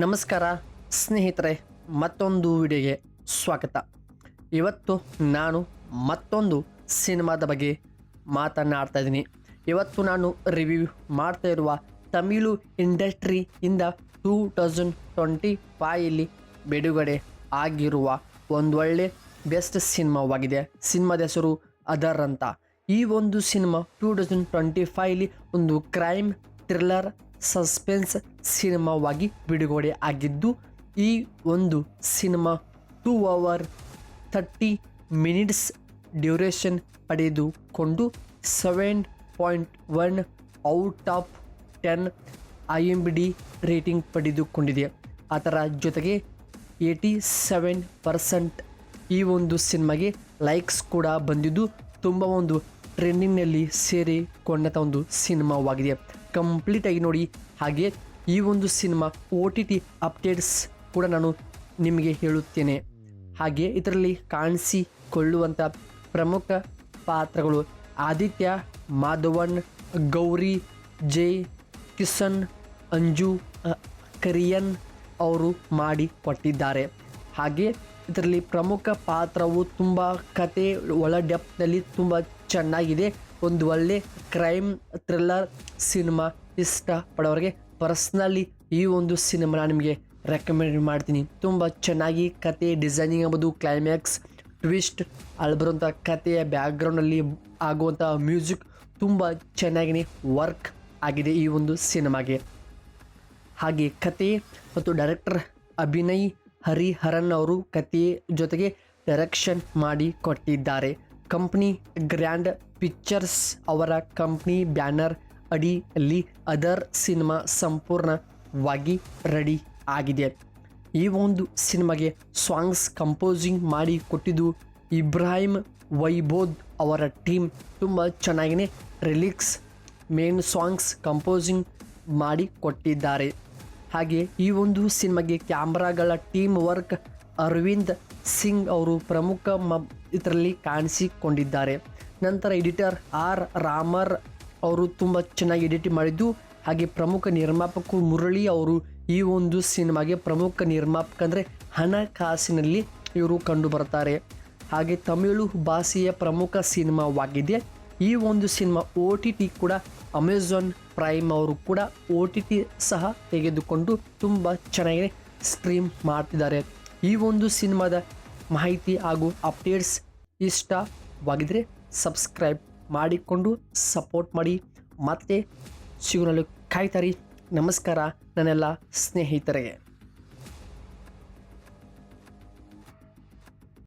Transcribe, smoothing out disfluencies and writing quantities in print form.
ನಮಸ್ಕಾರ ಸ್ನೇಹಿತರೆ, ಮತ್ತೊಂದು ವಿಡಿಯೋಗೆ ಸ್ವಾಗತ. ಇವತ್ತು ನಾನು ಮತ್ತೊಂದು ಸಿನಿಮಾದ ಬಗ್ಗೆ ಮಾತನಾಡ್ತಾ ಇದ್ದೀನಿ. ಇವತ್ತು ನಾನು ರಿವ್ಯೂ ಮಾಡ್ತಾ ಇರುವ ತಮಿಳು ಇಂಡಸ್ಟ್ರಿಯಿಂದ 2025 ಬಿಡುಗಡೆ ಆಗಿರುವ ಒಂದು ಒಳ್ಳೆ ಬೆಸ್ಟ್ ಸಿನಿಮಾವಾಗಿದೆ. ಸಿನಿಮಾದ ಹೆಸರು ಅದರ್ ಅಂತ. ಈ ಒಂದು ಸಿನಿಮಾ 2025 ಒಂದು ಕ್ರೈಮ್ ಥ್ರಿಲ್ಲರ್ ಸಸ್ಪೆನ್ಸ್ ಸಿನಿಮಾವಾಗಿ ಬಿಡುಗಡೆ ಆಗಿದ್ದು, ಈ ಒಂದು ಸಿನಿಮಾ 2 hour 30 minutes ಡ್ಯೂರೇಷನ್ ಪಡೆದುಕೊಂಡು 7.1 ಔಟ್ ಆಫ್ 10 IMDb ರೇಟಿಂಗ್ ಪಡೆದುಕೊಂಡಿದೆ. ಅದರ ಜೊತೆಗೆ 87% ಈ ಒಂದು ಸಿನಿಮಾಗೆ ಲೈಕ್ಸ್ ಕೂಡ ಬಂದಿದ್ದು ತುಂಬ ಒಂದು ಟ್ರೆಂಡಿಂಗ್ನಲ್ಲಿ ಸೇರಿಕೊಂಡಂಥ ಒಂದು ಸಿನಿಮಾವಾಗಿದೆ. ಕಂಪ್ಲೀಟಾಗಿ ನೋಡಿ. ಹಾಗೆ ಈ ಒಂದು ಸಿನಿಮಾ OTT ಅಪ್ಡೇಟ್ಸ್ ಕೂಡ ನಾನು ನಿಮಗೆ ಹೇಳುತ್ತೇನೆ. ಹಾಗೆ ಇದರಲ್ಲಿ ಕಾಣಿಸಿಕೊಳ್ಳುವಂಥ ಪ್ರಮುಖ ಪಾತ್ರಗಳು ಆದಿತ್ಯ ಮಾಧವನ್, ಗೌರಿ, ಜೈ ಕಿಶನ್, ಅಂಜು ಕರಿಯನ್ ಅವರು ಮಾಡಿ ಕೊಟ್ಟಿದ್ದಾರೆ. ಹಾಗೆ ಇದರಲ್ಲಿ ಪ್ರಮುಖ ಪಾತ್ರವು ತುಂಬ ಕತೆ ಒಳ ಡೆಪ್ತ್ನಲ್ಲಿ ತುಂಬ ಚೆನ್ನಾಗಿದೆ. ಒಂದು ಒಳ್ಳೆ ಕ್ರೈಮ್ ಥ್ರಿಲ್ಲರ್ ಸಿನಿಮಾ ಇಷ್ಟಪಡೋರಿಗೆ ಪರ್ಸ್ನಲಿ ಈ ಒಂದು ಸಿನಿಮಾ ನಾನು ನಿಮಗೆ ರೆಕಮೆಂಡ್ ಮಾಡ್ತೀನಿ. ತುಂಬ ಚೆನ್ನಾಗಿ ಕತೆ ಡಿಸೈನಿಂಗ್ ಆಗ್ಬೋದು, ಕ್ಲೈಮ್ಯಾಕ್ಸ್, ಟ್ವಿಸ್ಟ್, ಅಲ್ಲಿ ಬರುವಂಥ ಕತೆಯ ಬ್ಯಾಕ್ಗ್ರೌಂಡಲ್ಲಿ ಆಗುವಂಥ ಮ್ಯೂಸಿಕ್ ತುಂಬ ಚೆನ್ನಾಗಿ ವರ್ಕ್ ಆಗಿದೆ ಈ ಒಂದು ಸಿನಿಮಾಗೆ. ಹಾಗೆ ಕತೆ ಮತ್ತು ಡೈರೆಕ್ಟರ್ ಅಭಿನಯ್ ಹರಿಹರನ್ ಅವರು ಕತೆಯ ಜೊತೆಗೆ ಡೈರೆಕ್ಷನ್ ಮಾಡಿ ಕೊಟ್ಟಿದ್ದಾರೆ. ಕಂಪ್ನಿ ಗ್ರ್ಯಾಂಡ್ ಪಿಕ್ಚರ್ಸ್ ಅವರ ಕಂಪ್ನಿ ಬ್ಯಾನರ್ ಅಡಿಯಲ್ಲಿ ಅದರ್ ಸಿನಿಮಾ ಸಂಪೂರ್ಣವಾಗಿ ರೆಡಿ ಆಗಿದೆ. ಈ ಒಂದು ಸಿನಿಮಾಗೆ ಸಾಂಗ್ಸ್ ಕಂಪೋಸಿಂಗ್ ಮಾಡಿ ಕೊಟ್ಟಿದ್ದು ಇಬ್ರಾಹಿಂ ವೈಬೋದ್ ಅವರ ಟೀಮ್. ತುಂಬ ಚೆನ್ನಾಗಿಯೇ ರಿಲಿಕ್ಸ್ ಮೇನ್ ಸಾಂಗ್ಸ್ ಕಂಪೋಸಿಂಗ್ ಮಾಡಿ ಕೊಟ್ಟಿದ್ದಾರೆ. ಹಾಗೆ ಈ ಒಂದು ಸಿನಿಮಾಗೆ ಕ್ಯಾಮ್ರಾಗಳ ಟೀಮ್ ವರ್ಕ್ ಅರವಿಂದ್ ಸಿಂಗ್ ಅವರು ಪ್ರಮುಖ ಇದರಲ್ಲಿ ಕಾಣಿಸಿಕೊಂಡಿದ್ದಾರೆ. ನಂತರ ಎಡಿಟರ್ ಆರ್ ರಾಮರ್ ಅವರು ತುಂಬ ಚೆನ್ನಾಗಿ ಎಡಿಟ್ ಮಾಡಿದ್ದು. ಹಾಗೆ ಪ್ರಮುಖ ನಿರ್ಮಾಪಕ ಮುರಳಿ ಅವರು ಈ ಒಂದು ಸಿನಿಮಾಗೆ ಪ್ರಮುಖ ನಿರ್ಮಾಪಕ ಅಂದರೆ ಹಣಕಾಸಿನಲ್ಲಿ ಇವರು ಕಂಡು ಬರ್ತಾರೆ. ಹಾಗೆ ತಮಿಳು ಭಾಷೆಯ ಪ್ರಮುಖ ಸಿನಿಮಾವಾಗಿದೆ. ಈ ಒಂದು ಸಿನಿಮಾ OTT ಕೂಡ ಅಮೆಝಾನ್ ಪ್ರೈಮ್ ಅವರು ಕೂಡ OTT ಸಹ ತೆಗೆದುಕೊಂಡು ತುಂಬ ಚೆನ್ನಾಗಿ ಸ್ಟ್ರೀಮ್ ಮಾಡ್ತಿದ್ದಾರೆ. ಈ ಒಂದು ಸಿನಿಮಾದ ಮಾಹಿತಿ ಹಾಗೂ ಅಪ್ಡೇಟ್ಸ್ ಇಷ್ಟವಾಗಿದ್ದರೆ ಸಬ್ಸ್ಕ್ರೈಬ್ ಮಾಡಿಕೊಂಡು ಸಪೋರ್ಟ್ ಮಾಡಿ. ಮತ್ತೆ ಸಿಗೋಣಲು ಕಾಯ್ತಾರಿ. ನಮಸ್ಕಾರ ನನ್ನೆಲ್ಲ ಸ್ನೇಹಿತರಿಗೆ.